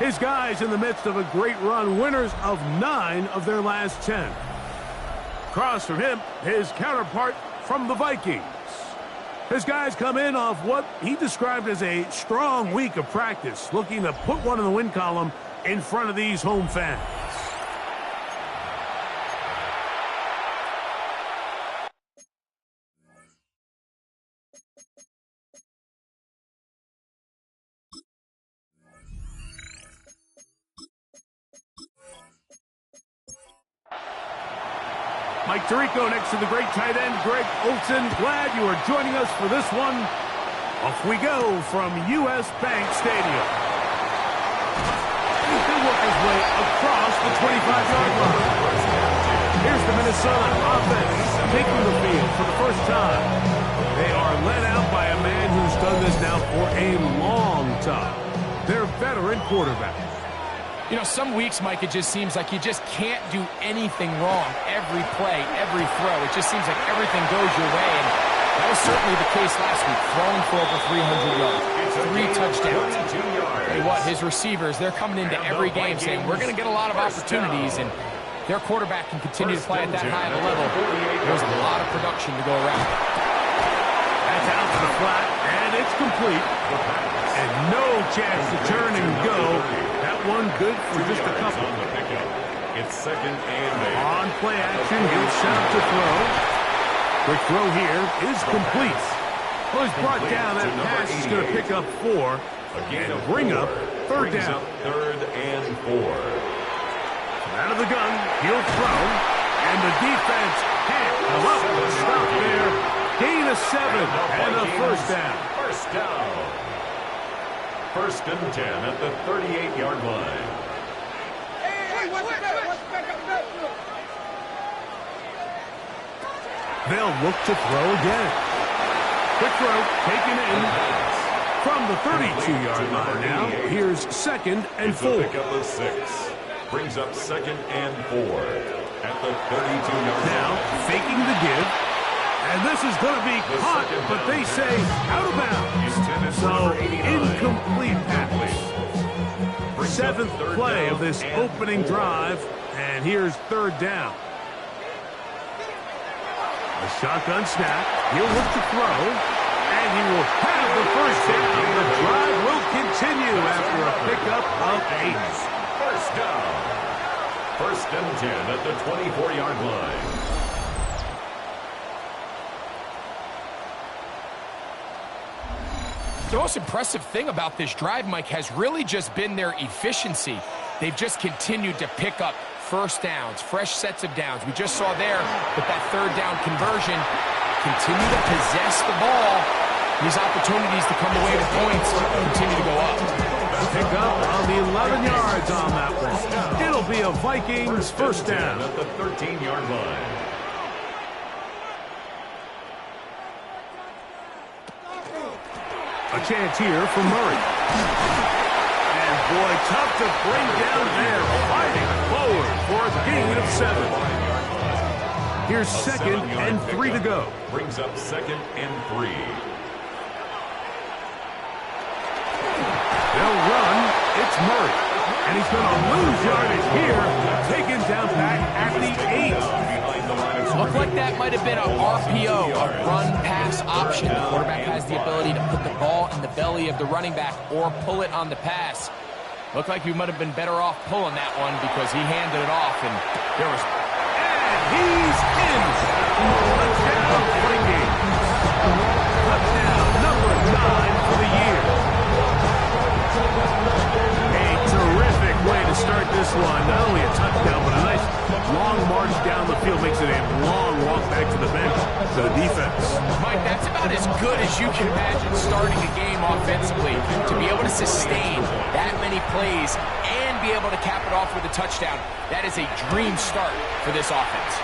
His guys in the midst of a great run, winners of 9 of their last 10. Across from him, his counterpart from the Vikings. His guys come in off what he described as a strong week of practice, looking to put one in the win column in front of these home fans. Mike Tirico next to the great tight end, Greg Olson. Glad you are joining us for this one. Off we go from U.S. Bank Stadium. He's going to work his way across the 25-yard line. Here's the Minnesota offense taking the field for the first time. They are led out by a man who's done this now for a long time. Their veteran quarterback. You know, some weeks, Mike, it just seems like you just can't do anything wrong. Every play, every throw, it just seems like everything goes your way. And that was certainly the case last week, throwing for over 300 yards, 3 touchdowns. Hey, what, his receivers, they're coming into every game saying, we're going to get a lot of opportunities, and their quarterback can continue to play at that high of a level. There's a lot of production to go around. That's out to the flat, and it's complete. And no chance to turn and go. That one good for just a couple. It's second and 8. On play action, he'll set up to throw. Quick throw here is complete. Well, he's brought down. That pass is going to pick up 4 and bring up third down. Third and 4. Out of the gun, he'll throw. And the defense can't come up with a stop there. Gain of 7 and a first down. First down. First and 10 at the 38-yard line. They'll look to throw again. Quick throw, taken in from the 32-yard line now. Here's second and 4. It's a pickup of 6. Brings up second and 4 at the 32-yard line. Now, faking the give. And this is going to be caught, but they say out of bounds. So, incomplete pass. 7th play of this opening drive, and here's third down. A shotgun snap. He'll look to throw, and he will have the first down. The drive will continue after a pickup of 8. First down. First and 10 at the 24-yard line. The most impressive thing about this drive, Mike, has really just been their efficiency. They've just continued to pick up first downs, fresh sets of downs. We just saw there with that third down conversion, continue to possess the ball. These opportunities to come away with points continue to go up. Pick up on the 11 yards on that one. It'll be a Vikings first down at the 13-yard line. A chance here for Murray. And boy, tough to bring down there. Fighting forward for a gain of 7. Here's second and 3 to go. Brings up second and 3. They'll run. It's Murray. And he's going to lose yardage here. Taken down back at the 8. Looked like that might have been a RPO, a run-pass option. The quarterback has the ability to put the ball in the belly of the running back or pull it on the pass. Looked like he might have been better off pulling that one because he handed it off, and there was... And he's in! Touchdown, Vikings! Touchdown number 9 for the year. A terrific way to start this one. Not only a touchdown, but a nice long march down the field. Makes it a long walk back to the bench for the defense. Mike, that's about as good as you can imagine starting a game offensively. To be able to sustain that many plays and be able to cap it off with a touchdown, that is a dream start for this offense.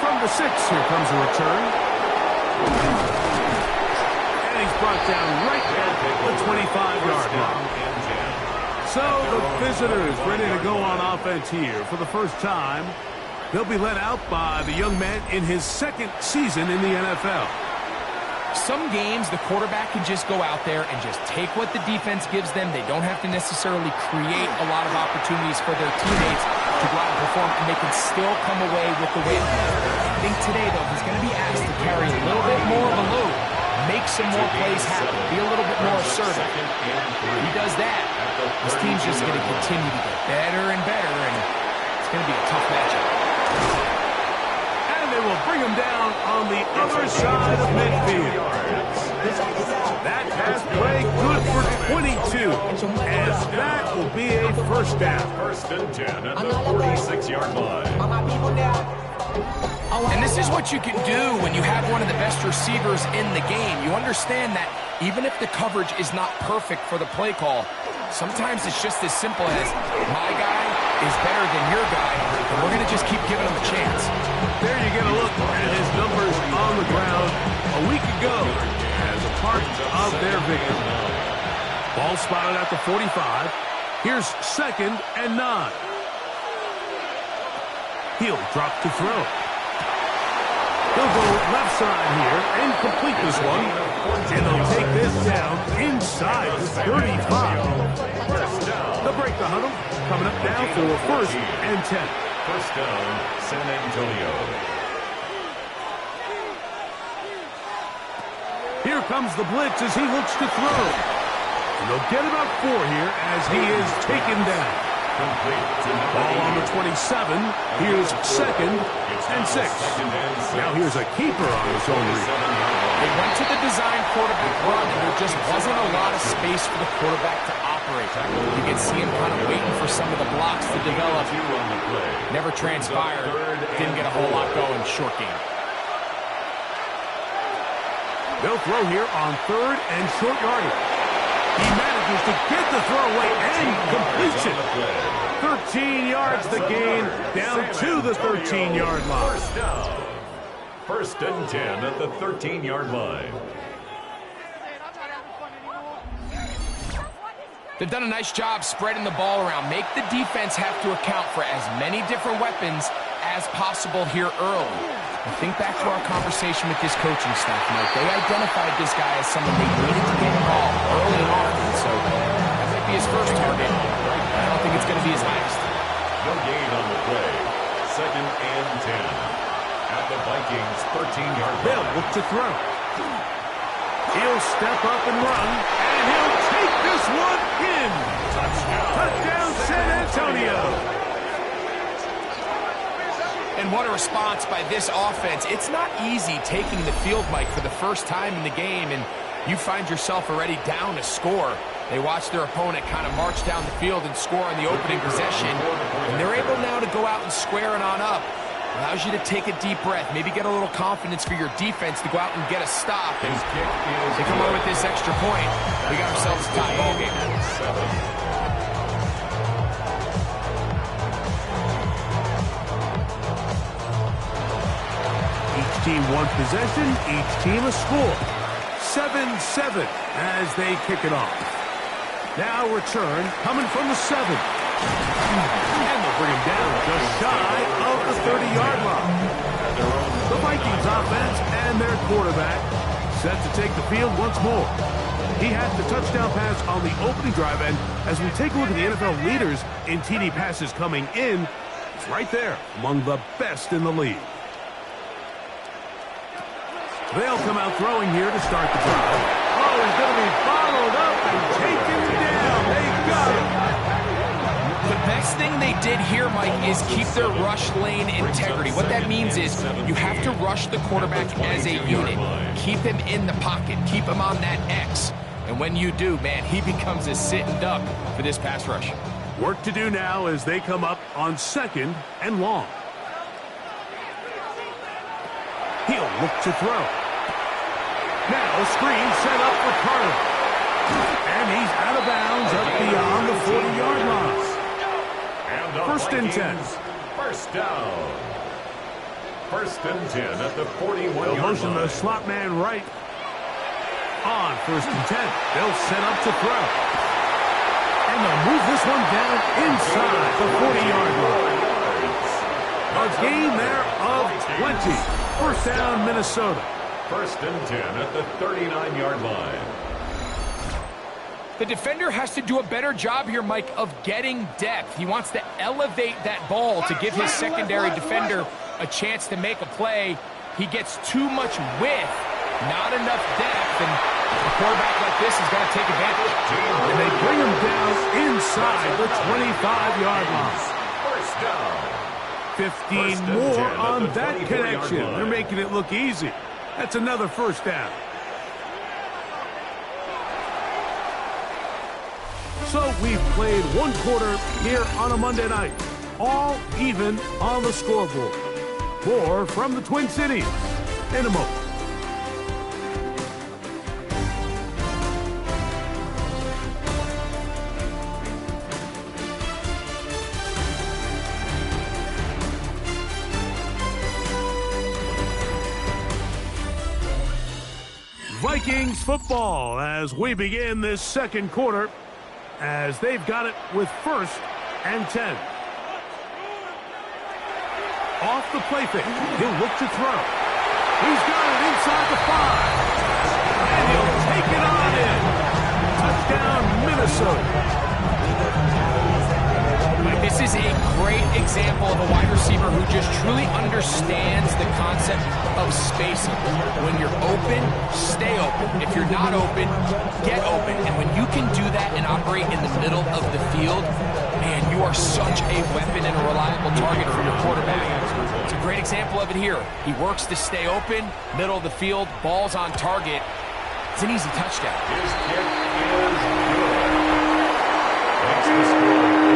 From the 6, here comes a return. And And he's brought down right at the 25-yard line. So the visitors ready to go on offense here for the first time. They'll be led out by the young man in his second season in the NFL. Some games, the quarterback can just go out there and just take what the defense gives them. They don't have to necessarily create a lot of opportunities for their teammates to go out and perform, and they can still come away with the win. I think today, though, he's going to be asked to carry a little bit more of a load, make some more plays happen, be a little bit more assertive. If he does that, this team's just going to continue to get better and better, and it's going to be a tough matchup. They will bring him down on the other side of midfield. That pass play good for 22. And that will be a first down. First and 10 at the 46-yard line. And this is what you can do when you have one of the best receivers in the game. You understand that even if the coverage is not perfect for the play call, sometimes it's just as simple as my guy is better than your guy, and we're going to just keep giving him a chance. There you get a look at his numbers on the ground a week ago as a part of their victory. Ball spotted at the 45. Here's 2nd and 9. He'll drop to throw. He'll go left side here and complete this one. And they'll take this down inside the 35. They'll break the huddle, coming up now for 1st and 10. First down, San Antonio. Here comes the blitz as he looks to throw. And they'll get about 4 here as he is taken down. Ball on the 27. Here's 2nd and 6. Now here's a keeper on his own read. They went to the design quarterback run, and there just wasn't a lot of space for the quarterback to operate. You can see him kind of waiting for some of the blocks to develop. Never transpired. Didn't get a whole lot going. Short game. They'll throw here on 3rd and short yardage. He manages to get the throw away and completes it. 13 yards the gain, down to the 13-yard line. First and 10 at the 13-yard line. They've done a nice job spreading the ball around. Make the defense have to account for as many different weapons as possible here early. And think back to our conversation with this coaching staff, Mike. They identified this guy as someone they needed to get involved early and often. So that might be his first target. I don't think it's going to be his last. No gain on the play. 2nd and 10. At the Vikings 13-yard line. They'll look to throw. He'll step up and run, and he'll take this one in. Touchdown San Antonio. And what a response by this offense. It's not easy taking the field, Mike, for the first time in the game, and you find yourself already down a score. They watch their opponent kind of march down the field and score on the opening possession, and they're able now to go out and square it on up. Allows you to take a deep breath, maybe get a little confidence for your defense to go out and get a stop. And they come away with this extra point. We got ourselves a tie ball game. Each team one possession, each team a score. 7-7 as they kick it off. Now return coming from the 7. And they'll bring him down just shy of the 30-yard line. The Vikings offense and their quarterback set to take the field once more. He had the touchdown pass on the opening drive, and as we take a look at the NFL leaders in TD passes coming in, it's right there among the best in the league. They'll come out throwing here to start the drive. Oh, he's going to be followed up and taken down. They got him. The best thing they did here, Mike, is keep their rush lane integrity. What that means is you have to rush the quarterback as a unit. Keep him in the pocket. Keep him on that X. And when you do, man, he becomes a sitting duck for this pass rush. Work to do now as they come up on 2nd and long. He'll look to throw. Now a screen set up for Carter. And he's out of bounds up beyond the 40-yard line. First and 10. First down. First and 10 at the 41-yard line. They'll motion the slot man right On 1st and 10, they'll set up to throw. And they'll move this one down inside the 40-yard line. A gain there of 20. First down, Minnesota. 1st and 10 at the 39-yard line. The defender has to do a better job here, Mike, of getting depth. He wants to elevate that ball to give his secondary defender a chance to make a play. He gets too much width, not enough depth, and a quarterback like this is going to take advantage. And they bring him down inside the 25-yard line. First down. 15 more on that connection. They're making it look easy. That's another first down. So we've played one quarter here on a Monday night. All even on the scoreboard. More from the Twin Cities in a moment. Vikings football as we begin this second quarter, as they've got it with 1st and 10. Off the play fake. He'll look to throw. He's got it inside the 5. And he'll take it on in. Touchdown, Minnesota. Mike, this is a great example of a wide receiver who just truly understands the concept of spacing. When you're open, stay open. If you're not open, get open. And when you can do that and operate in the middle of the field, man, you are such a weapon and a reliable target for your quarterback. It's a great example of it here. He works to stay open, middle of the field, ball's on target. It's an easy touchdown. His kick is good. Makes the score.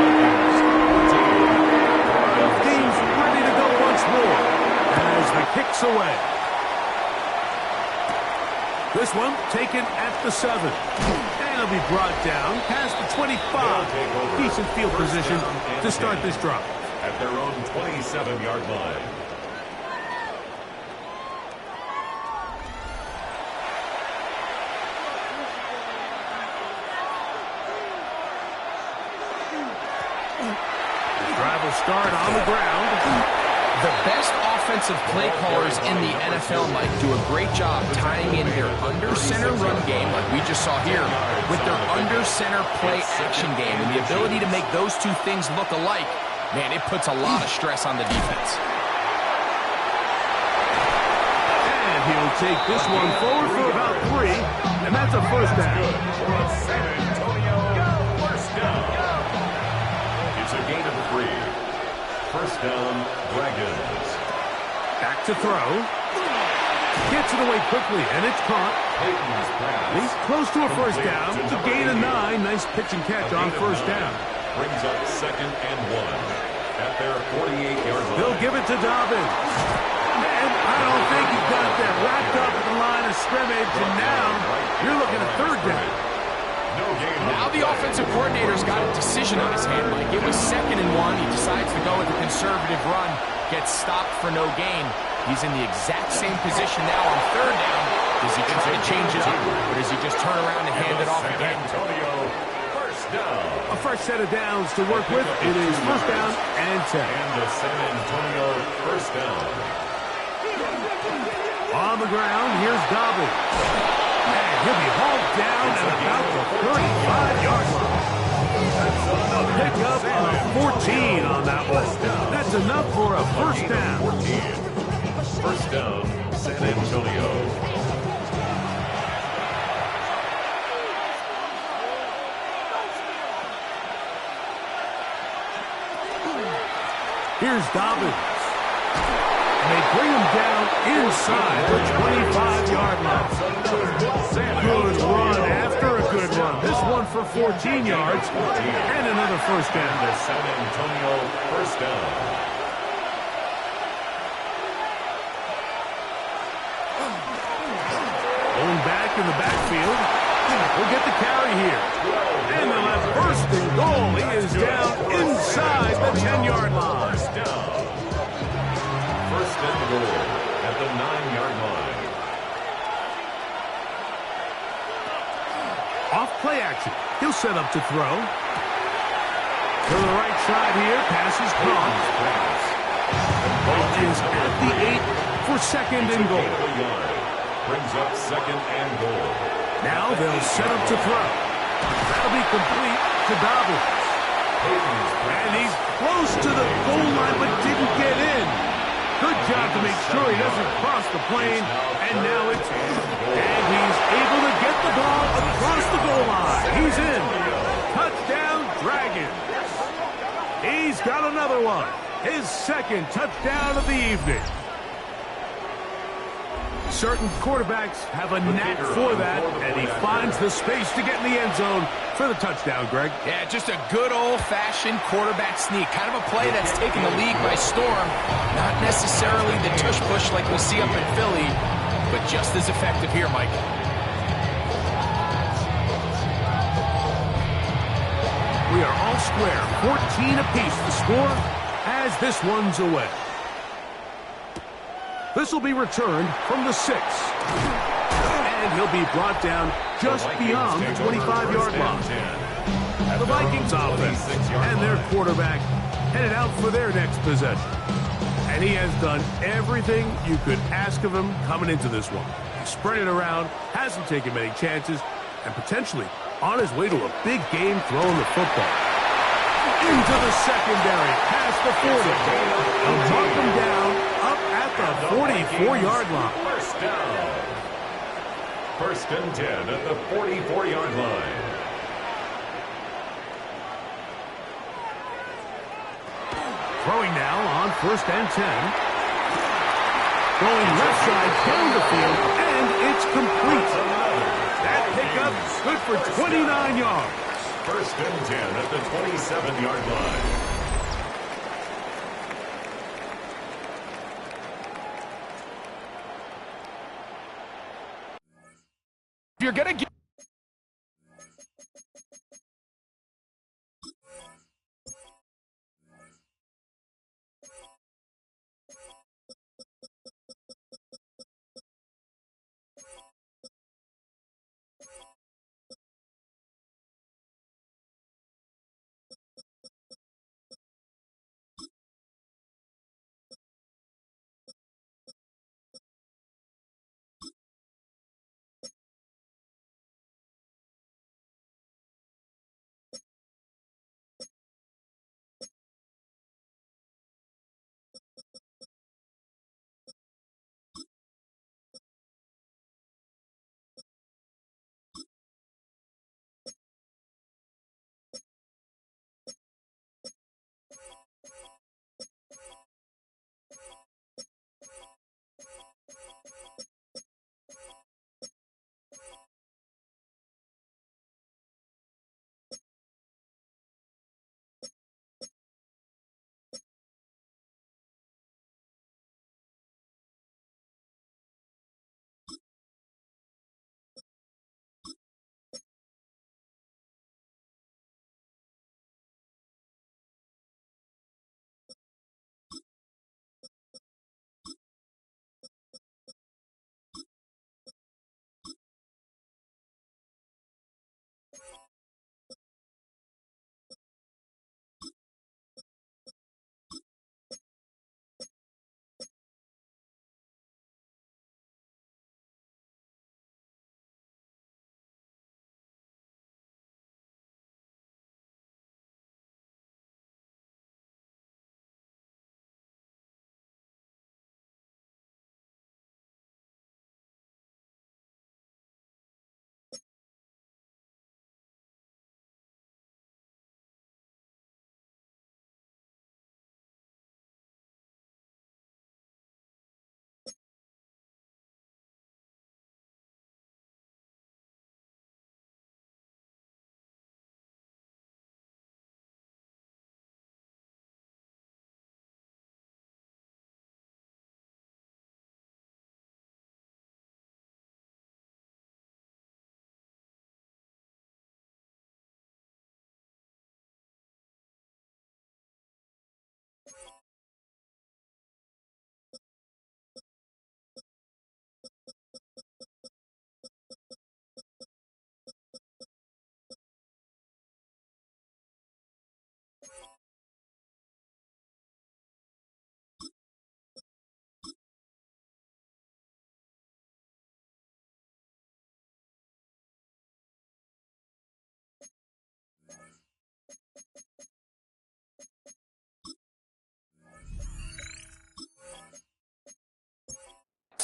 Team's ready to go once more as the kick's away. This one taken at the 7. And it'll be brought down past the 25. Decent field position to start this drive. At their own 27-yard line. Drive will start on the ground. The best offensive play callers in the NFL, Mike, do a great job tying in their under-center run game, like we just saw here, with their under-center play action game. And the ability to make those two things look alike, man, it puts a lot of stress on the defense. And he'll take this one forward for about 3, and that's a first down. San Antonio, first down. It's a gain of 3. First down, Dragons. Back to throw. Gets it away quickly, and it's caught. He's close to a first down. It's a gain of 9. Nice pitch and catch on first down. Brings up 2nd and 1 at their 48-yard line. They'll give it to Dobbins. And I don't think he got that wrapped up at the line of scrimmage, and now you're looking at third down. Now the offensive coordinator's got a decision on his hand, Mike. It was 2nd and 1. He decides to go with a conservative run, gets stopped for no gain. He's in the exact same position now on third down. Does he try to change it up, or does he just turn around and hand it off again? First down. A fresh set of downs to work with. It is first down and 10. And the San Antonio first down. On the ground, here's Dobbins. And he'll be hauled down at about the 35-yard line. A pickup of 14 on that one. That's enough for a first down. 14. First down, San Antonio. Here's Dobbins. They bring him down inside the 25-yard line. Good run after a good run. This one for 14 yards and another first down. The San Antonio first down. Going back in the backfield. We'll get the carry here. And they'll have first and goal. He is down inside the 10-yard line. First down. First and goal at the 9-yard line. Play action. He'll set up to throw. To the right side here. Pass is caught. Ball is at the 8 for second and goal. Brings up second and goal. Now they'll set up to throw. That'll be complete to Dobbins. And he's close to the goal line but didn't get in. Good job to make sure he doesn't cross the plane. And now it's... And he's able to get the ball across the goal line. He's in. Touchdown, Dragons. He's got another one. His second touchdown of the evening. Certain quarterbacks have a knack for that, and he finds the space to get in the end zone for the touchdown, Greg. Yeah, just a good old-fashioned quarterback sneak. Kind of a play that's taken the league by storm. Not necessarily the tush-push like we see up in Philly, but just as effective here, Mike. We are all square, 14 apiece the score as this one's away. This will be returned from the 6. And he'll be brought down just beyond the 25-yard line. The Vikings offense and their quarterback headed out for their next possession. And he has done everything you could ask of him coming into this one. He spread it around, hasn't taken many chances, and potentially on his way to a big game throwing the football. Into the secondary, past the 40. He'll mark him down up at the 44-yard line. First down. First and 10 at the 44-yard line. Throwing now on first and 10. Going left side down the field, and it's complete. That pickup's good for 29 yards. First and 10 at the 27-yard line. If you're going to get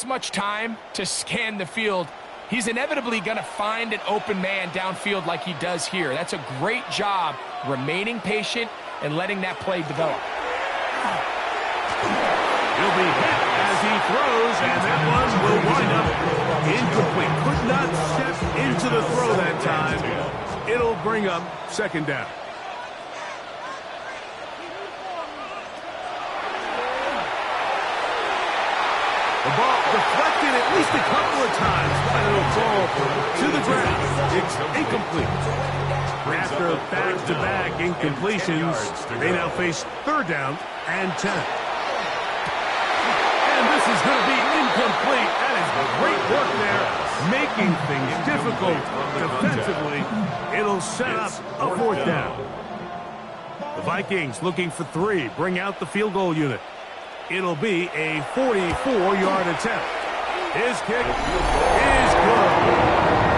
much time to scan the field, he's inevitably going to find an open man downfield like he does here. That's a great job remaining patient and letting that play develop. He'll be hit as he throws, and that one will wind up incomplete. Could not step into the throw that time. It'll bring up second down. The ball deflected at least a couple of times, but it'll fall to the ground. It's incomplete. After back-to-back incompletions, they now face third down and 10. And this is going to be incomplete. That is great work there, making things difficult defensively. It'll set up a fourth down. The Vikings looking for 3, bring out the field goal unit. It'll be a 44-yard attempt. His kick is good.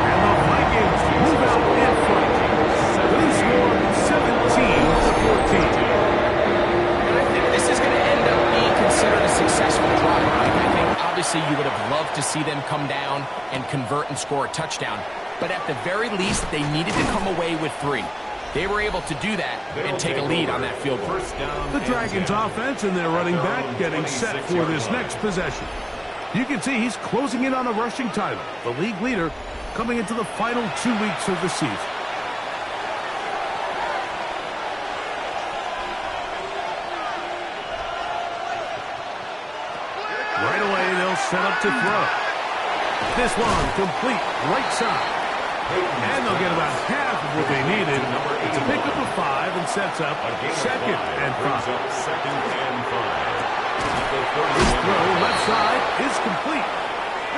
And the Vikings move out in front. They score 17-14. And I think this is going to end up being considered a successful drive. I think obviously you would have loved to see them come down and convert and score a touchdown. But at the very least, they needed to come away with 3. They were able to do that and take a lead on that field goal. The Dragons offense and their running back getting set for this next possession. You can see he's closing in on a rushing title, the league leader coming into the final 2 weeks of the season. Right away, they'll set up to throw. This one complete right side. And they'll get about half of what they needed. It's a pickup of 5 and sets up second and 5. His throw left side is complete.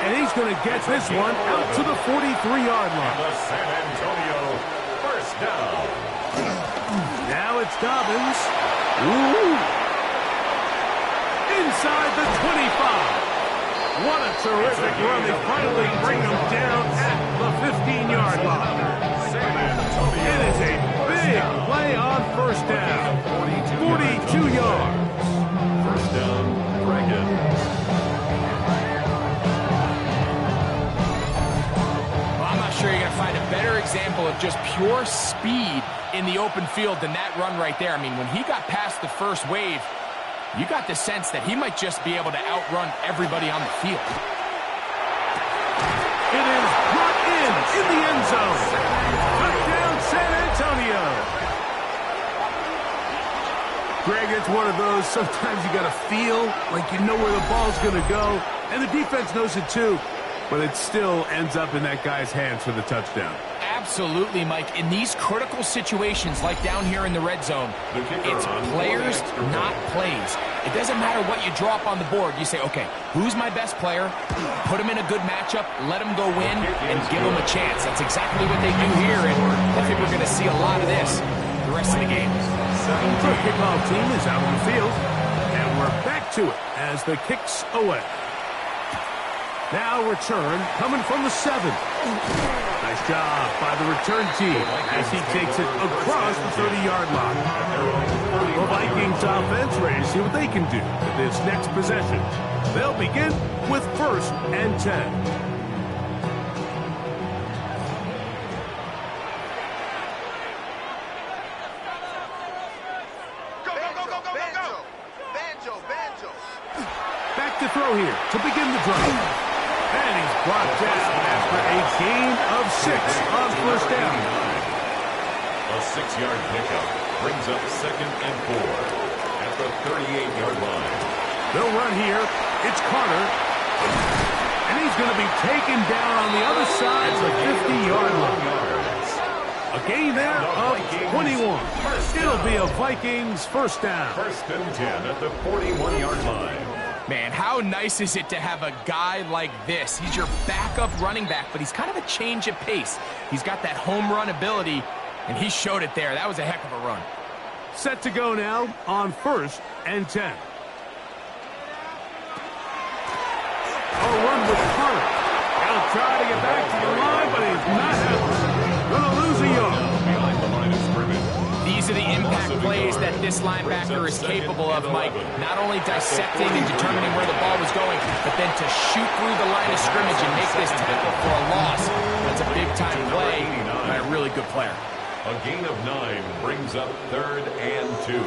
And he's going to get this one out to the 43-yard line. San Antonio first down. Now it's Dobbins. Ooh. Inside the 25. What a terrific run. They finally bring him down at the 15-yard line. It is a big play on first down. 42 yards. First down, Dragons. Well, I'm not sure you're going to find a better example of just pure speed in the open field than that run right there. I mean, when he got past the first wave, you got the sense that he might just be able to outrun everybody on the field. It is brought in the end zone. Touchdown, San Antonio. Greg, it's one of those, sometimes you got to feel like you know where the ball's going to go, and the defense knows it too, but it still ends up in that guy's hands for the touchdown. Absolutely, Mike. In these critical situations, like down here in the red zone, it's players, not plays. It doesn't matter what you drop on the board. You say, okay, who's my best player? Put him in a good matchup, let him go win, and give him a chance. That's exactly what they do here, and I think we're going to see a lot of this the rest of the game. The kickoff team is out on the field, and we're back to it as the kick's away. Now return coming from the 7. Nice job by the return team as he takes it across the 30-yard line. The Vikings offense ready to see what they can do with this next possession. They'll begin with first and 10. Back to throw here to begin the drive. And he's brought down after a gain of 6 on first down. A 6-yard pickup brings up second and 4 at the 38-yard line. They'll run here. It's Carter. And he's going to be taken down on the other side of the 50-yard line. A gain there of 21. It'll be a Vikings first down. First and 10 at the 41-yard line. Man, how nice is it to have a guy like this? He's your backup running back, but he's kind of a change of pace. He's got that home run ability, and he showed it there. That was a heck of a run. Set to go now on first and 10. A run with Carter. He'll try to get back to the line, but he's not happening. Gonna lose a yard. Behind the line of scrimmage. These are the impact plays that this linebacker is capable of, Mike. Not only dissecting and determining where the ball was going, but than to shoot through the line of scrimmage and make this tackle for a loss. That's a big-time play by a really good player. A gain of 9 brings up 3rd and 2.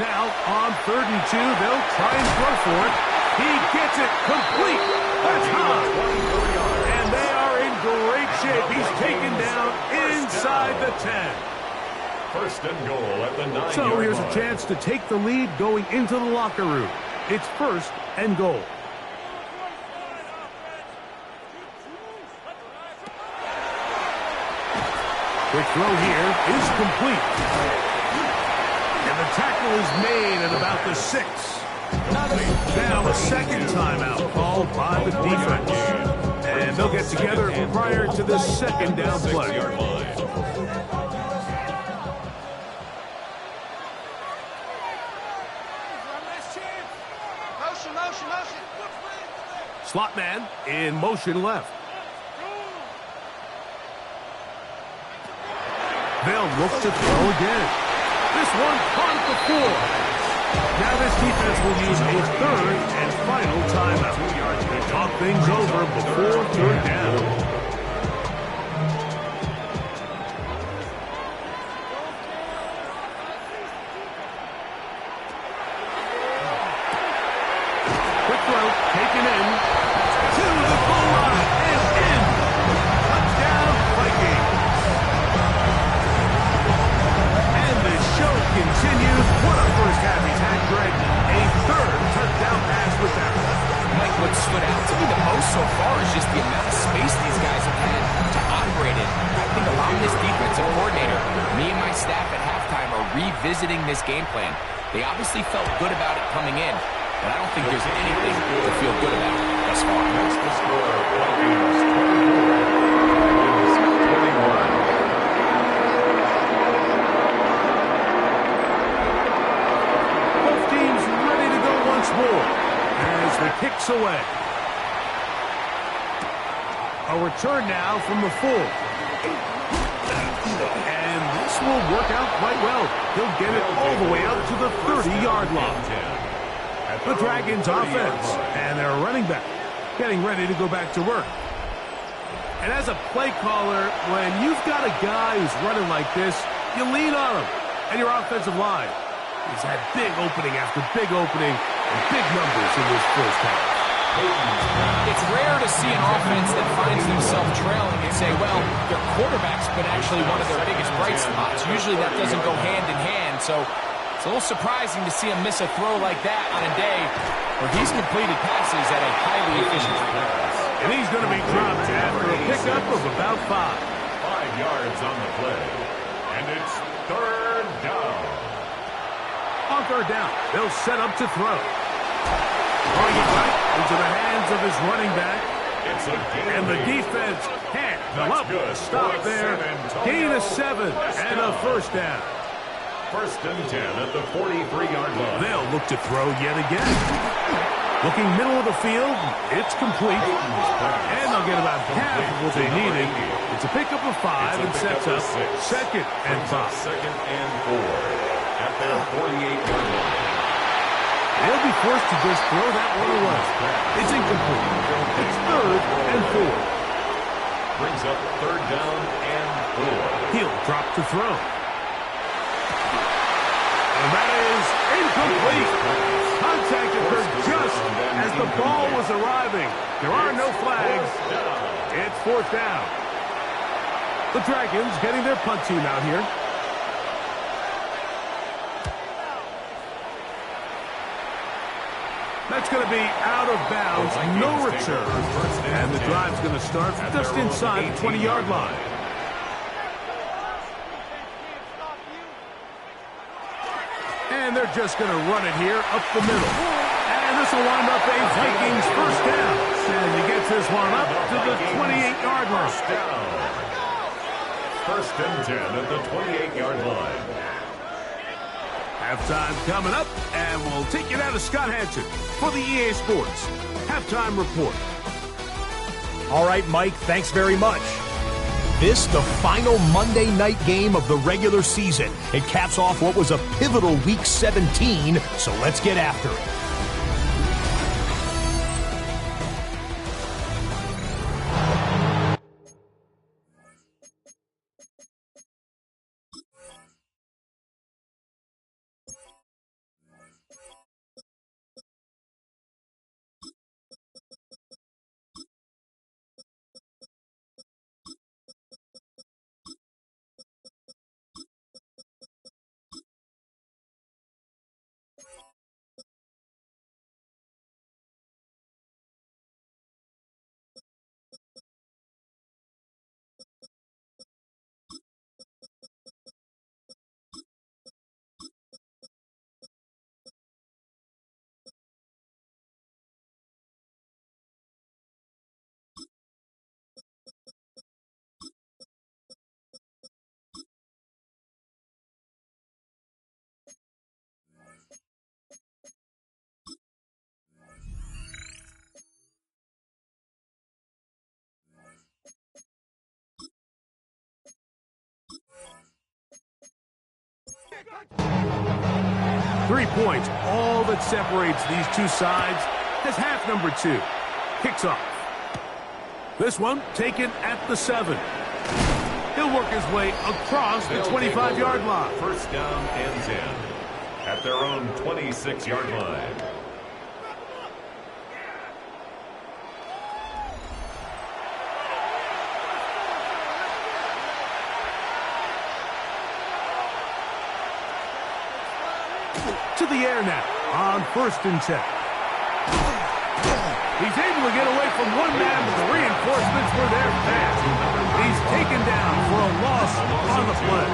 Now, on 3rd and 2, they'll try and throw for it. He gets it complete. That's high. And they are in great shape. He's taken down inside the 10. 1st and goal at the 9-yard line. So here's a chance to take the lead going into the locker room. It's 1st and goal. Quick throw here is complete. And the tackle is made at about the 6. Now a second timeout called by the defense. And they'll get together prior to the 2nd down play. Slot man in motion left. They'll look to throw again. This one caught at the 4. Now this defense will use a 3rd and final timeout. Talk things over before 3rd down. Quick throw, taken in. To the goal line and in. Touchdown, Vikings. Show continues. What a first half he's had, Greg. A 3rd touchdown pass with that one. Mike, what stood out to me the most so far is just the amount of space these guys have had to operate in. I think allowing this defensive coordinator, me and my staff at halftime are revisiting this game plan. They obviously felt good about it coming in, but I don't think there's anything to feel good about thus far. That's the score. Vikings 24, 21. More as the kick's away. A return now from the 4. And this will work out quite well. He'll get it all the way out to the 30-yard line. The Dragons offense and their running back getting ready to go back to work. And as a play caller, when you've got a guy who's running like this, you lean on him and your offensive line. He's had big opening after big opening and big numbers in this first half. It's rare to see an offense that finds themselves trailing and say, well, their quarterback's been actually one of their biggest bright spots. Usually that doesn't go hand in hand, so it's a little surprising to see him miss a throw like that on a day where he's completed passes at a highly efficient rate. And he's going to be dropped after a pickup of about 5. 5 yards on the play. And it's 3rd down. On 3rd down, they'll set up to throw. Throwing it right into the hands of his running back. And the defense can't come up with a stop there. Gain of 7 and a 1st down. 1st and 10 at the 43-yard line. They'll look to throw yet again. Looking middle of the field, it's complete. And they'll get about half of what they needed. It's a pickup of 5 and sets up 2nd and 5. 2nd and 4. At their 48-yard line. They'll be forced to just throw that one away. It's incomplete. It's 3rd and 4. Brings up 3rd down and 4. He'll drop to throw. And that is incomplete. Contact occurred just as the ball was arriving. There are no flags. It's 4th down. The Dragons getting their punt team out here. That's going to be out of bounds, no return. And the drive's going to start just inside the 20-yard line. And they're just going to run it here up the middle. And this will wind up a Vikings 1st down. And he gets this one up to the 28-yard line. 1st and 10 at the 28-yard line. Halftime coming up, and we'll take you down to Scott Hansen for the EA Sports Halftime Report. All right, Mike, thanks very much. This, the final Monday night game of the regular season. It caps off what was a pivotal Week 17, so let's get after it. 3 points, all that separates these two sides, as half number 2 kicks off. This one taken at the 7. He'll work his way across the 25-yard line. First down and 10 at their own 26-yard line. To the air now on 1st and 10. He's able to get away from one man, but the reinforcements were there fast. He's taken down for a loss on the play.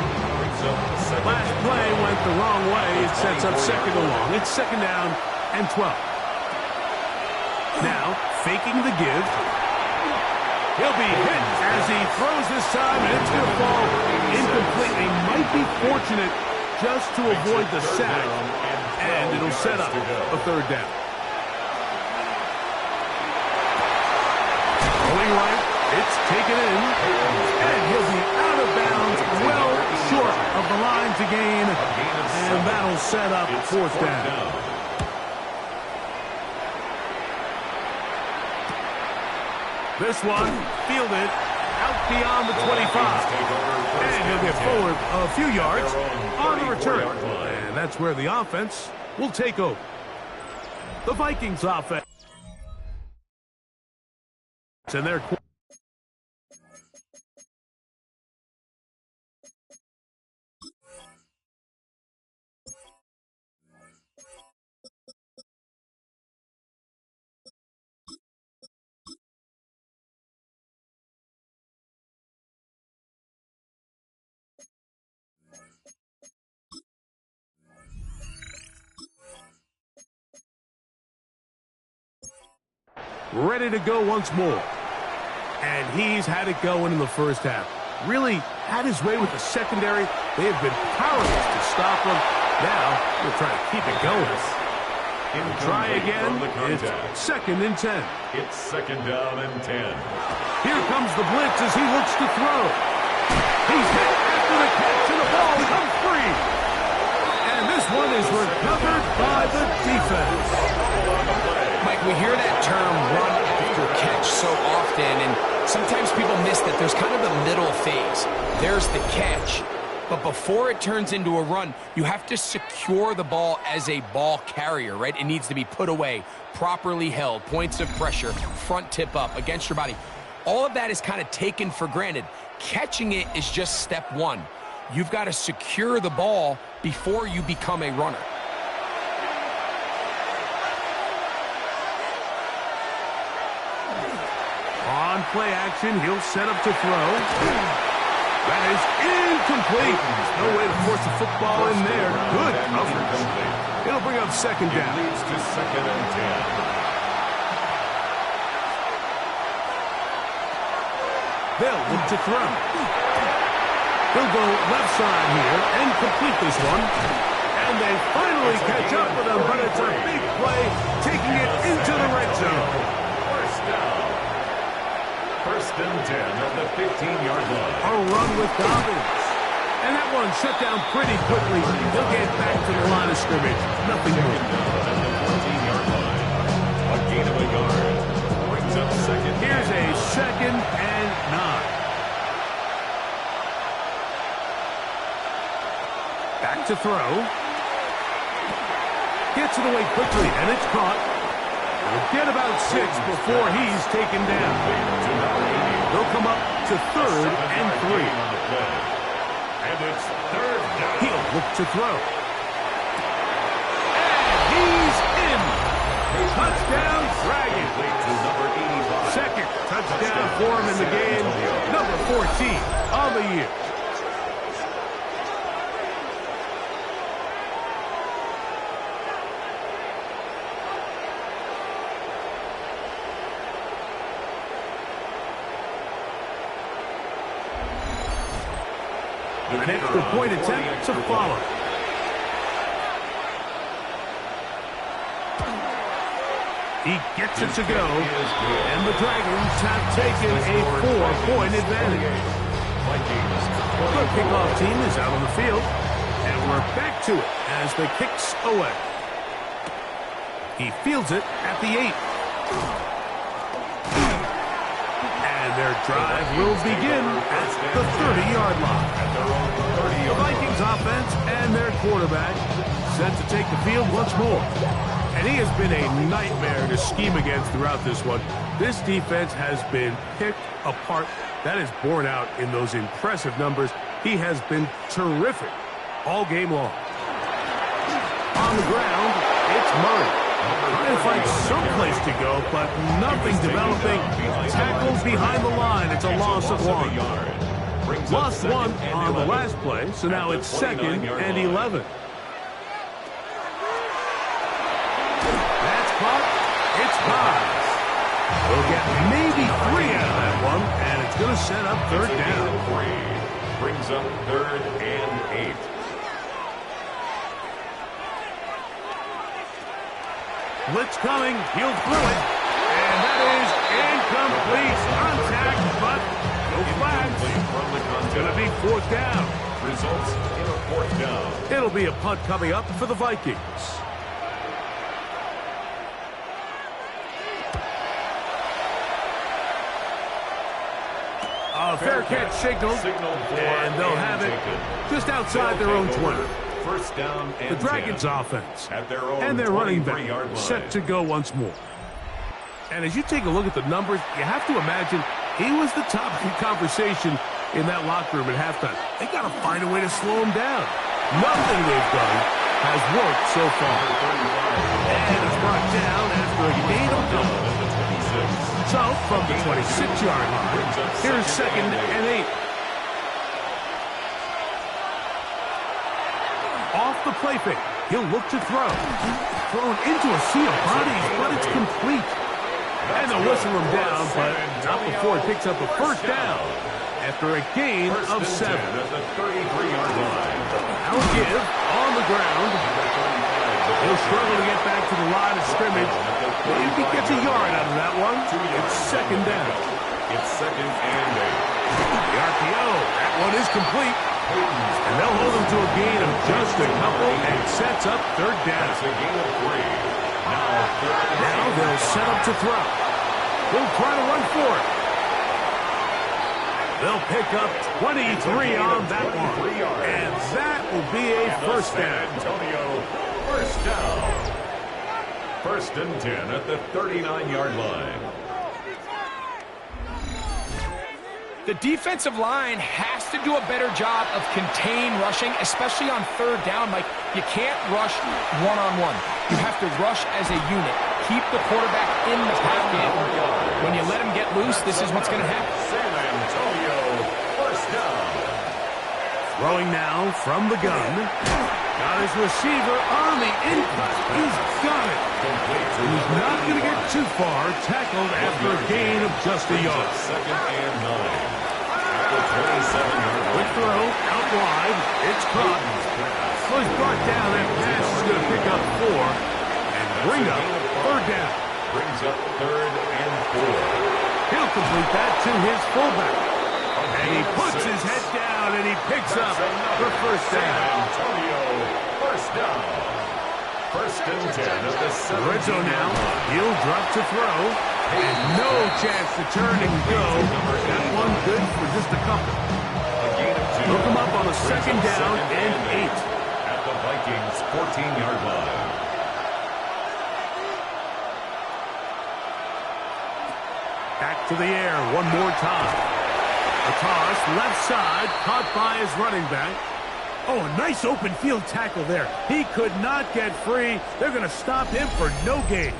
Last play went the wrong way. It sets up 2nd and long. It's 2nd down and 12. Now, faking the give. He'll be hit as he throws this time, and it's going to fall incompletely. Might be fortunate just to avoid the sack, and it'll set up a 3rd down. Going right, it's taken in, and he'll be out of bounds, well short of the line to gain, and that'll set up 4th down. This one fielded out beyond the 25, and he'll get forward a few yards on the return, and that's where the offense will take over. The Vikings offense. And their ready to go once more. And he's had it going in the first half. Really had his way with the secondary. They have been powerless to stop him. Now we'll try to keep it going. Try again. It's 2nd and 10. It's 2nd down and 10. Here comes the blitz as he looks to throw. He's hit after the catch, and the ball comes free. And this one is recovered by the defense. Mike, we hear that term run after catch so often, and sometimes people miss that there's kind of a middle phase. There's the catch, but before it turns into a run, you have to secure the ball as a ball carrier, right? It needs to be put away, properly held, points of pressure, front tip up against your body. All of that is kind of taken for granted. Catching it is just step 1. You've got to secure the ball before you become a runner. On play action, he'll set up to throw. That is incomplete. There's no way to force the football in there. Good coverage. It'll bring up 2nd down. It leads to 2nd and 10. They'll look to throw. He'll go left side here and complete this one. And they finally catch up with him, but it's a big play, taking it into the red zone. First down. 1st and 10 at the 15-yard line. A run with Dobbins. And that one shut down pretty quickly. He'll get back to the line of scrimmage. Nothing more. At the 14-yard line. A gain of a yard. Brings up 2nd. Here's a 2nd and 9. Back to throw. Gets it away quickly, and it's caught. He'll get about 6 before he's taken down. They'll come up to 3rd and 3. And it's 3rd down. He'll look to throw. And he's in. Touchdown, Dragon. To number 85. 2nd touchdown for him in the game. Number 14 on the year. An extra point attempt to follow. He gets it to go, and the Dragons have taken a 4-point advantage. The kickoff team is out on the field. And we're back to it as the kick's away. He fields it at the 8. And their drive will begin at the 30-yard line. The Vikings offense and their quarterback set to take the field once more. And he has been a nightmare to scheme against throughout this one. This defense has been picked apart. That is borne out in those impressive numbers. He has been terrific all game long. On the ground, it's Murray. Trying to find some place to go, but nothing developing. Tackled behind the line. It's a loss of 1. Lost 1 on the last play, so now it's 2nd and 11. That's caught. It's high. We'll get maybe 3 out of that one, and it's going to set up 3rd down. Brings up 3rd and 8. Blitz coming. He'll throw it. And that is incomplete. Contact, but no flags. It's going to be 4th down. Results in a 4th down. It'll be a punt coming up for the Vikings. A fair catch signaled, and they'll have it just outside their own 20. First down and the Dragons 10 offense at their own and their running back line. set to go once more. And as you take a look at the numbers, you have to imagine he was the topic of conversation in that locker room at halftime. They got to find a way to slow him down. Nothing they've done has worked so far. And it's brought down after a gain of double. So from the 26-yard line, here's 2nd and 8. Off the play fake, he'll look to throw. Thrown into a sea of bodies, but it's complete. And they'll whistle him down, but not before it picks up a 1st down after a gain of 7. At the 33-yard line. Now give on the ground. He'll struggle to get back to the line of scrimmage. Maybe he gets a yard out of that one. It's 2nd down. It's 2nd and 8. The RPO, that one is complete. And they'll hold him to a gain of just a couple and sets up 3rd down. That's a gain of 3. Now they'll set up to throw. They'll try to run for it. They'll pick up 23 on that one. And that will be a 1st down. Antonio, 1st down. 1st and 10 at the 39-yard line. The defensive line has to do a better job of contain rushing, especially on 3rd down. Like, you can't rush one-on-one. You have to rush as a unit. Keep the quarterback in the pocket. When you let him get loose, this is what's going to happen. San Antonio, 1st down. Throwing now from the gun. Got his receiver on the in-cut. He's got it. He's not going to get too far. Tackled after a gain of just a yard. 2nd and 9. At the 27-yard line. Quick throw out wide. It's caught. So he's brought down. That pass is going to pick up 4 and bring up 3rd down. Brings up 3rd and 4. He'll complete that to his fullback. And he puts his head down and he picks up the 1st down. Antonio, 1st down. 1st and 10 at the 7. Red zone now. He'll drop to throw. And no chance to turn and go. That one good for just a couple. Hook him up on a 2nd down and 8. At the Vikings 14-yard line. Back to the air one more time. A toss, left side, caught by his running back. Oh, a nice open field tackle there. He could not get free. They're going to stop him for no gain.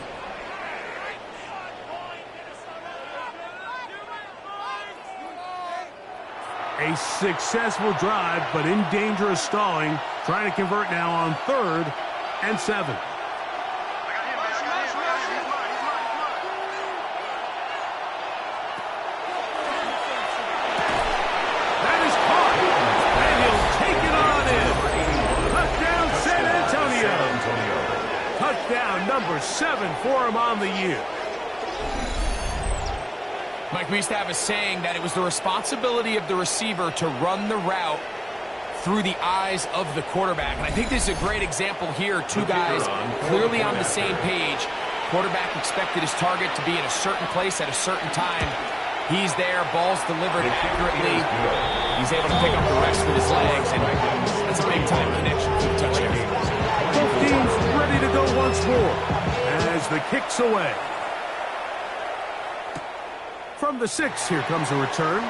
A successful drive, but in danger of stalling. Trying to convert now on 3rd and 7. Touchdown number 7 for him on the year. Mike, we used to have a saying that it was the responsibility of the receiver to run the route through the eyes of the quarterback. And I think this is a great example here. Two guys clearly on the same page. Quarterback expected his target to be in a certain place at a certain time. He's there, ball's delivered accurately. He's able to pick up the rest with his legs, and that's a big-time connection for the touchdown. Both teams ready to go once more as the kick's away. From the 6, here comes a return.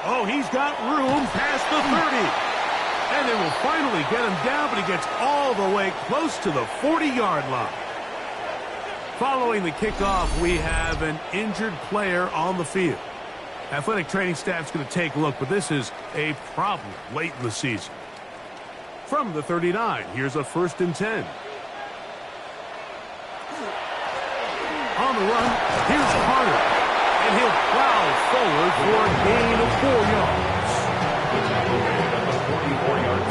Oh, he's got room past the 30. And they will finally get him down, but he gets all the way close to the 40-yard line. Following the kickoff, we have an injured player on the field. Athletic training staff's going to take a look, but this is a problem late in the season. From the 39, here's a 1st and 10. On the run, here's Carter, and he'll plow forward for a gain of 4 yards.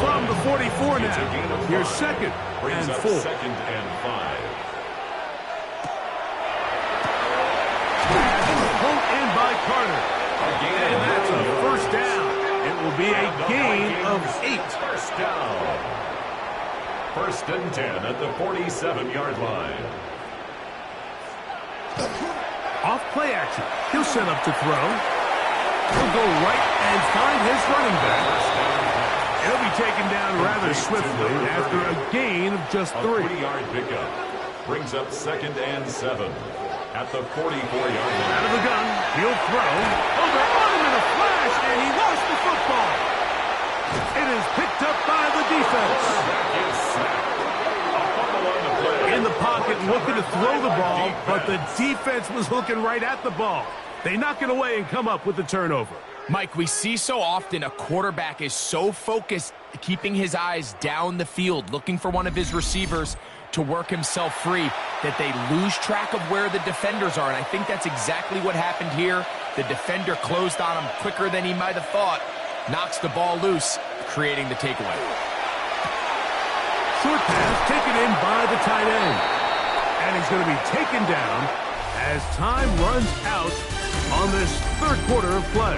From the 44 now, here's 2nd and 4. 2nd and 5. Pulled in by Carter, and that's a 1st down. It will be a gain of 8. 1st down. 1st and 10 at the 47-yard line. Off play action. He'll set up to throw. He'll go right and find his running back. He'll be taken down rather swiftly after a gain of just 3. A 3-yard pickup brings up 2nd and 7 at the 44-yard line. Out of the gun, he'll throw. Oh, they're on him in a flash, and he lost the football. It is picked up by the defense. Is sacked. A fumble on the play. In the pocket, looking to throw the ball, but the defense was looking right at the ball. They knock it away and come up with the turnover. Mike, we see so often a quarterback is so focused, keeping his eyes down the field, looking for one of his receivers to work himself free, that they lose track of where the defenders are. And I think that's exactly what happened here. The defender closed on him quicker than he might have thought, knocks the ball loose, creating the takeaway. Short pass taken in by the tight end. And he's going to be taken down as time runs out on this 3rd quarter of play.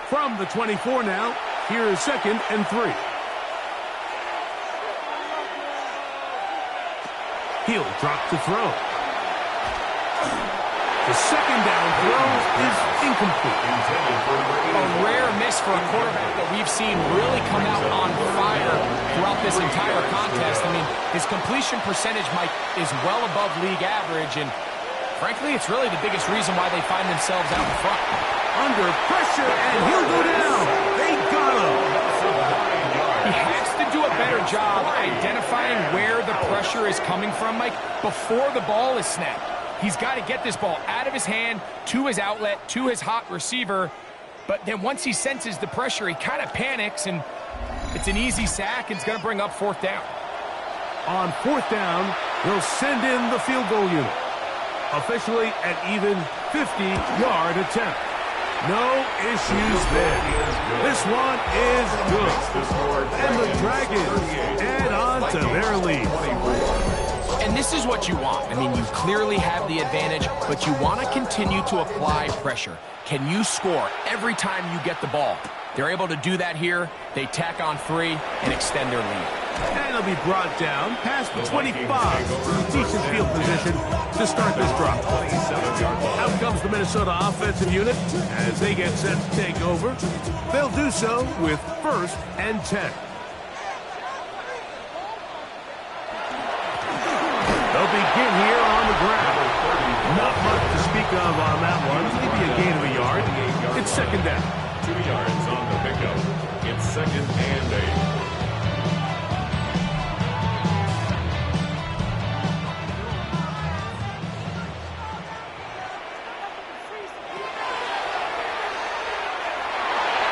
From the 24 now, here is 2nd and 3. He'll drop to throw. The 2nd down throw is incomplete. A rare miss for a quarterback that we've seen really come out on fire throughout this entire contest. I mean, his completion percentage, Mike, is well above league average, and frankly, it's really the biggest reason why they find themselves out in front. Under pressure, and he'll go down. They got him. He has to do a better job identifying where the pressure is coming from, Mike, before the ball is snapped. He's got to get this ball out of his hand, to his outlet, to his hot receiver. But then once he senses the pressure, he kind of panics, and it's an easy sack, and it's going to bring up 4th down. On 4th down, they'll send in the field goal unit. Officially an even 50-yard attempt. No issues there. This one is good. And the Dragons add on to their lead. And this is what you want. I mean, you clearly have the advantage, but you want to continue to apply pressure. Can you score every time you get the ball? They're able to do that here. They tack on 3 and extend their lead. And it'll be brought down past the 25. Decent field position to start this drive. Out comes the Minnesota offensive unit as they get set to take over. They'll do so with 1st and 10. They'll begin here on the ground. Not much to speak of on that one. Maybe a gain of a yard. It's 2nd down. 2 yards on the pickup. It's 2nd and 8.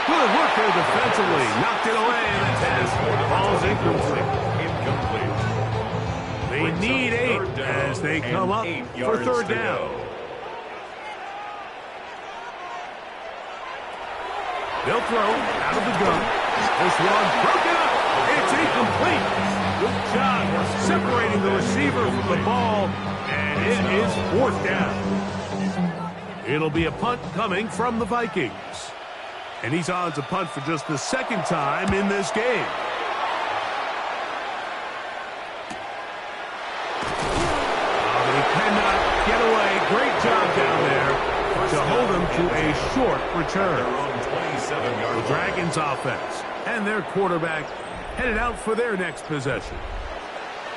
Good work there defensively. Knocked it away, and the pass falls incomplete. They need 8 as they come up for 3rd down. They'll throw out of the gun. This one broken It's incomplete. Good job separating the receiver from the ball, and it is fourth down. It'll be a punt coming from the Vikings. And he's on to punt for just the second time in this game. He cannot get away. Great job down there to hold him to a short return. The Dragons offense and their quarterback headed out for their next possession.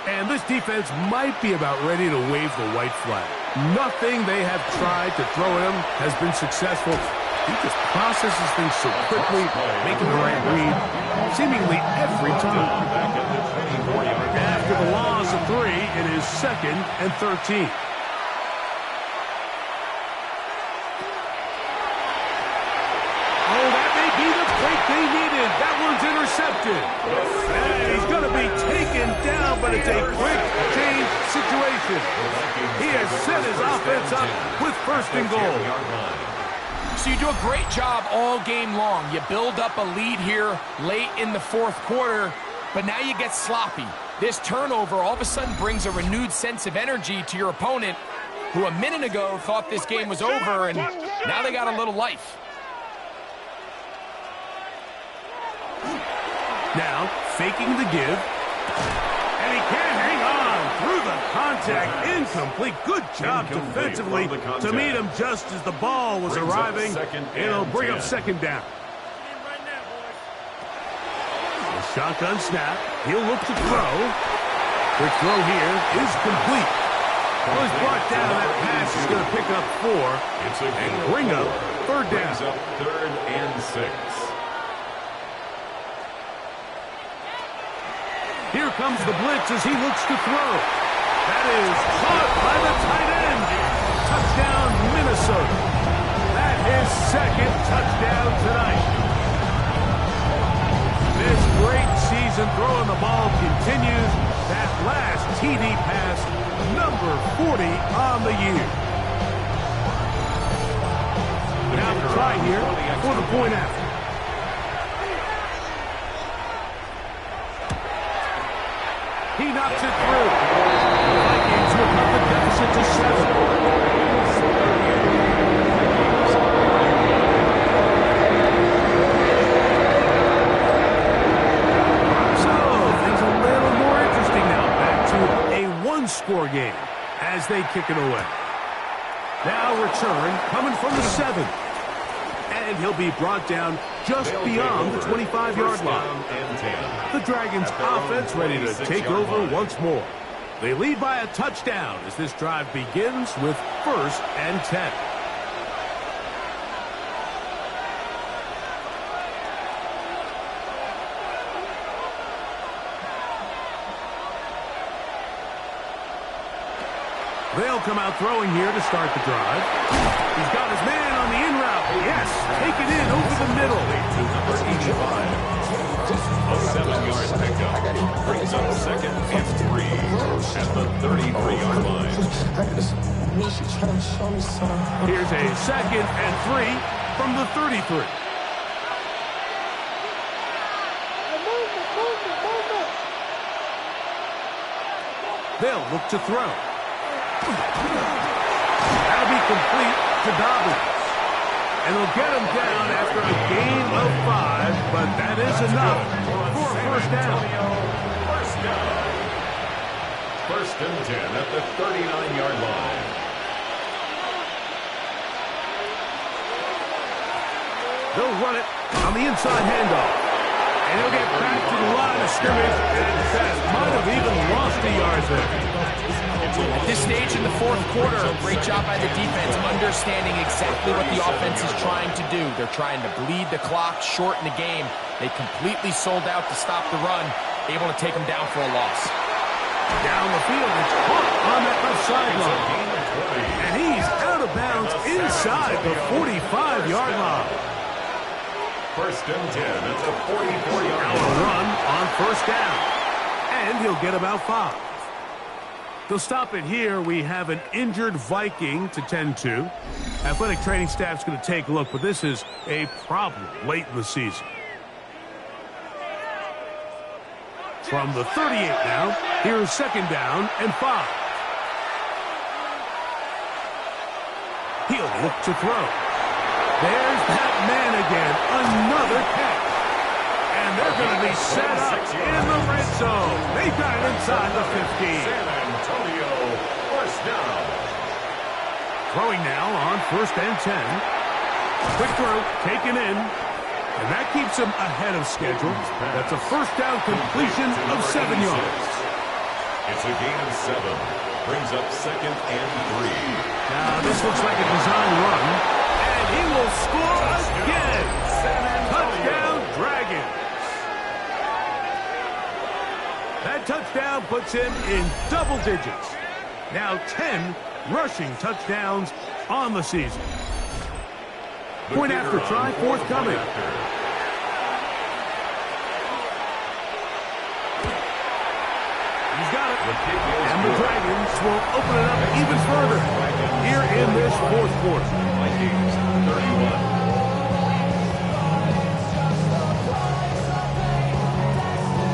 And this defense might be about ready to wave the white flag. Nothing they have tried to throw at him has been successful. He just processes things so quickly, making the right read seemingly every time. After the loss of 3, it is 2nd and 13. Oh, that may be the break they needed. That one's intercepted. And he's going to be taken down, but it's a quick change situation. He has set his offense up with 1st and goal. So you do a great job all game long. You build up a lead here late in the 4th quarter, but now you get sloppy. This turnover all of a sudden brings a renewed sense of energy to your opponent, who a minute ago thought this game was over, and now they got a little life. Now, faking the give. And he can't hang on through the contact. Incomplete. Good job defensively to meet him just as the ball was arriving. It'll bring up 2nd down. The shotgun snap. He'll look to throw. Quick throw here is complete. Well, he's brought down. That pass is going to pick up 4 and bring up 3rd down. 3rd and 6. Here comes the blitz as he looks to throw. That is caught by the tight end. Touchdown, Minnesota. That is 2nd touchdown tonight. This great season throwing the ball continues. That last TD pass, number 40 on the year. Now the try here for the point after. He knocks it through. The Vikings will cut the deficit to 7. So, things a little more interesting now. Back to a 1-score game as they kick it away. Now return coming from the 7. And he'll be brought down just beyond the 25-yard line. The Dragons offense ready to take over once more. They lead by a touchdown as this drive begins with 1st and 10. They'll come out throwing here to start the drive. He's got his man on the in route. Yes, take it in over the middle. To number 85. A 7-yard pickup brings up 2nd and 3 at the 33-yard line. Here's a 2nd and 3 from the 33. They'll look to throw. That'll be complete to Dobbins. And they'll get him down after a gain of 5, but that is enough for a 1st down. 1st and 10 at the 39-yard line. They'll run it on the inside handoff. And he'll get back to the line of scrimmage, and that might have even lost a yard there. At this stage in the 4th quarter, great job by the defense, understanding exactly what the offense is trying to do. They're trying to bleed the clock, shorten the game. They completely sold out to stop the run, able to take them down for a loss. Down the field, it's caught on that left sideline. And he's out of bounds inside the 45-yard line. 1st and 10 at the 44-yard line. Now a run on 1st down. And he'll get about 5. They'll stop it here. We have an injured Viking to tend to. Athletic training staff's going to take a look, but this is a problem late in the season. From the 38 now, here's second down and 5. He'll look to throw. There's that man again, another catch. And they're going to be set up in the red zone. They got it inside the 15. San Antonio, first down. Throwing now on 1st and 10. Quick throw, taken in. And that keeps him ahead of schedule. That's a first down completion of 7 yards. It's a gain of 7. Brings up 2nd and 3. Now this looks like a design run. And he will score again. Touchdown, Dragons. That touchdown puts him in double digits. Now 10 rushing touchdowns on the season. Point after try forthcoming. He's got it. And the Dragons will open it up even further here in this 4th quarter. Vikings 31.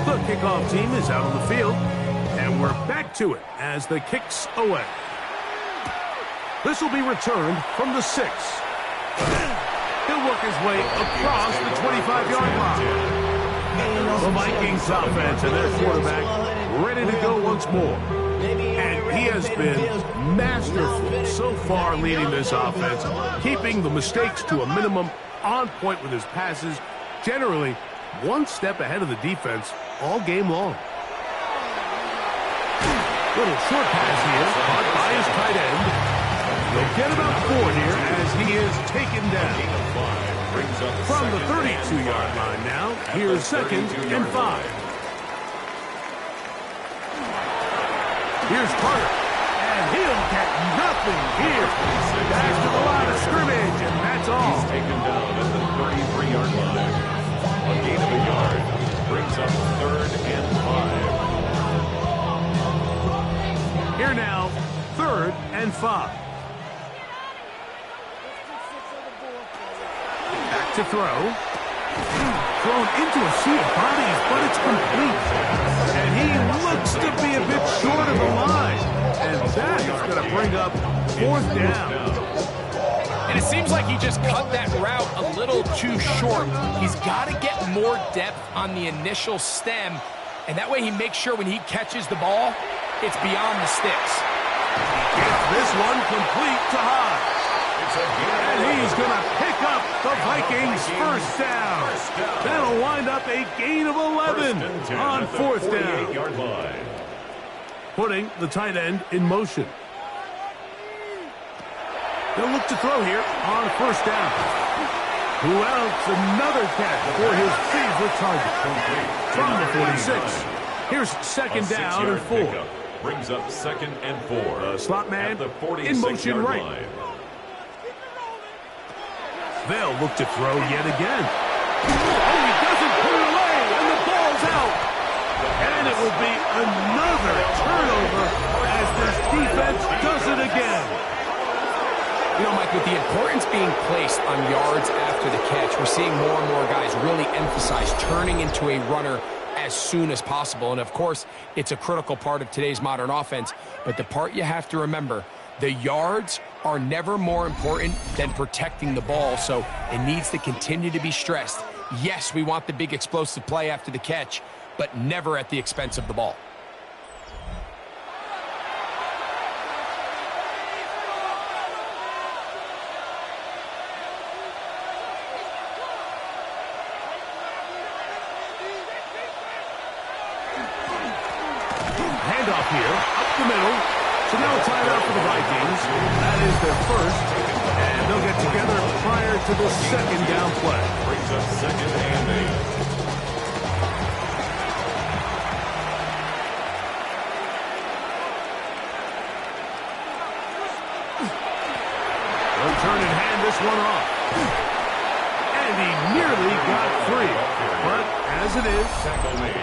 The kickoff team is out on the field, and we're back to it as the kick's away. This will be returned from the 6. He'll work his way across the 25-yard line. The Vikings offense and their quarterback ready to go once more. And he has been masterful so far leading this offense, keeping the mistakes to a minimum, on point with his passes, generally one step ahead of the defense all game long. Little short pass here, caught by his tight end. They'll get about 4 here as he is taken down. From the 32-yard line now, here's 2nd and 5. Here's Carter, and he'll get nothing here. Pass to the line of scrimmage, and that's all. He's taken down at the 33-yard line. A gain of a yard brings up 3rd and 5. Here now, 3rd and 5. Back to throw. Thrown into a sea of bodies, but it's complete. And he looks to be a bit short of the line. And that is going to bring up 4th down. And it seems like he just cut that route a little too short. He's got to get more depth on the initial stem, and that way he makes sure when he catches the ball, it's beyond the sticks. He gets this one complete to Hodge. And he's going to pick up the Vikings' first down. That'll wind up a gain of 11 on 4th down. Putting the tight end in motion. They'll look to throw here on 1st down. Who else? Another catch for his favorite target. From the 46. Here's 2nd down and 4. Brings up 2nd and 4. The slot man in motion right. Line. They'll look to throw yet again. Oh, he doesn't put it away, and the ball's out. And it will be another turnover as this defense does it again. You know, Mike, with the importance being placed on yards after the catch, we're seeing more and more guys really emphasize turning into a runner as soon as possible. And, of course, it's a critical part of today's modern offense. But the part you have to remember, the yards are never more important than protecting the ball, so it needs to continue to be stressed. Yes, we want the big explosive play after the catch, but never at the expense of the ball. Handoff here, up the middle. So now a timeout for the Vikings. That is their first. And they'll get together prior to the 2nd down play. Brings up 2nd and 8. They'll turn and hand this one off. And he nearly got 3. But as it is,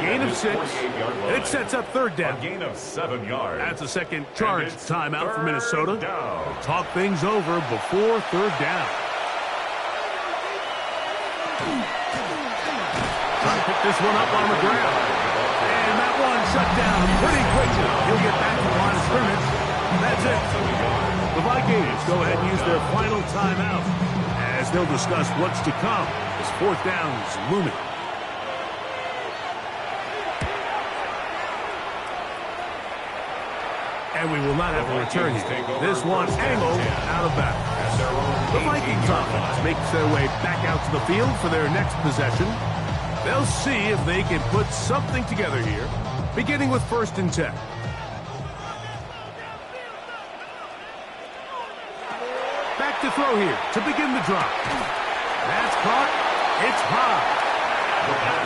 gain of 6. It sets up 3rd down. A gain of 7 yards. That's a second charge timeout for Minnesota. Down. Talk things over before 3rd down. pick this one up on the ground. And that one shut down pretty quickly. He'll get back to the line of scrimmage. That's it. The Vikings go ahead and use their final timeout as they'll discuss what's to come as fourth down is looming. And we will not have a return here. This one angled out of bounds. The Vikings offense makes their way back out to the field for their next possession. They'll see if they can put something together here, beginning with 1st and 10. Back to throw here to begin the drive. That's caught. It's high.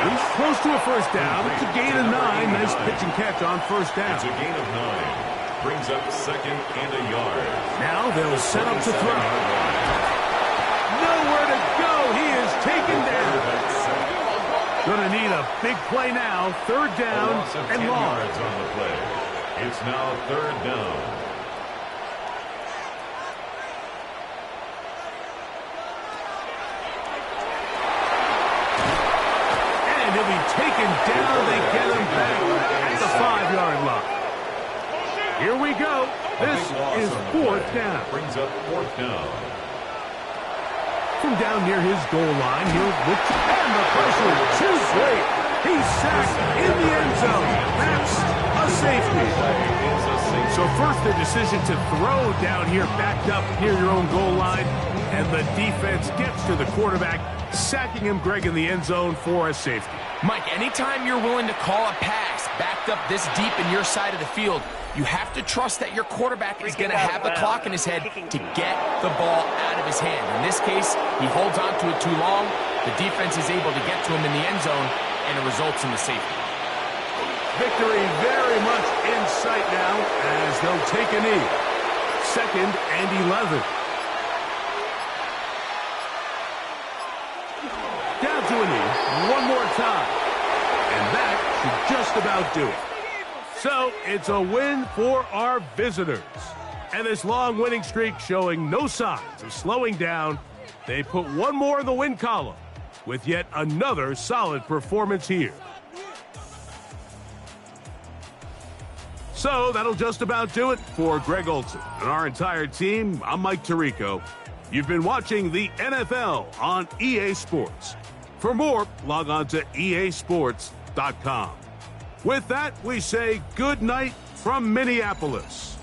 He's close to a first down. It's a gain of 9. Nice pitch and catch on 1st down. It's a gain of 9. Brings up 2nd and a yard. Now they'll set up to throw. Nowhere to go. He is taken down. Going to need a big play now. 3rd down and long. Yards on the play. It's now 3rd down. And he'll be taken down. They get him back at the 5-yard line. Here we go. This is 4th down. Brings up 4th down. From down near his goal line, he'll look to, and the pressure too great. He's sacked in the end zone. That's a safety. So first the decision to throw down here, backed up near your own goal line, and the defense gets to the quarterback, sacking him, Greg, in the end zone for a safety. Mike, anytime you're willing to call a pass backed up this deep in your side of the field, you have to trust that your quarterback is going to have the clock in his head to get the ball out of his hand. In this case, he holds on to it too long. The defense is able to get to him in the end zone, and it results in the safety. Victory very much in sight now as they'll take a knee. 2nd and 11. Down to a knee one more time. And that should just about do it. So it's a win for our visitors. And this long winning streak showing no signs of slowing down. They put one more in the win column with yet another solid performance here. So that'll just about do it for Greg Olson and our entire team. I'm Mike Tirico. You've been watching the NFL on EA Sports. For more, log on to easports.com. With that, we say good night from Minneapolis.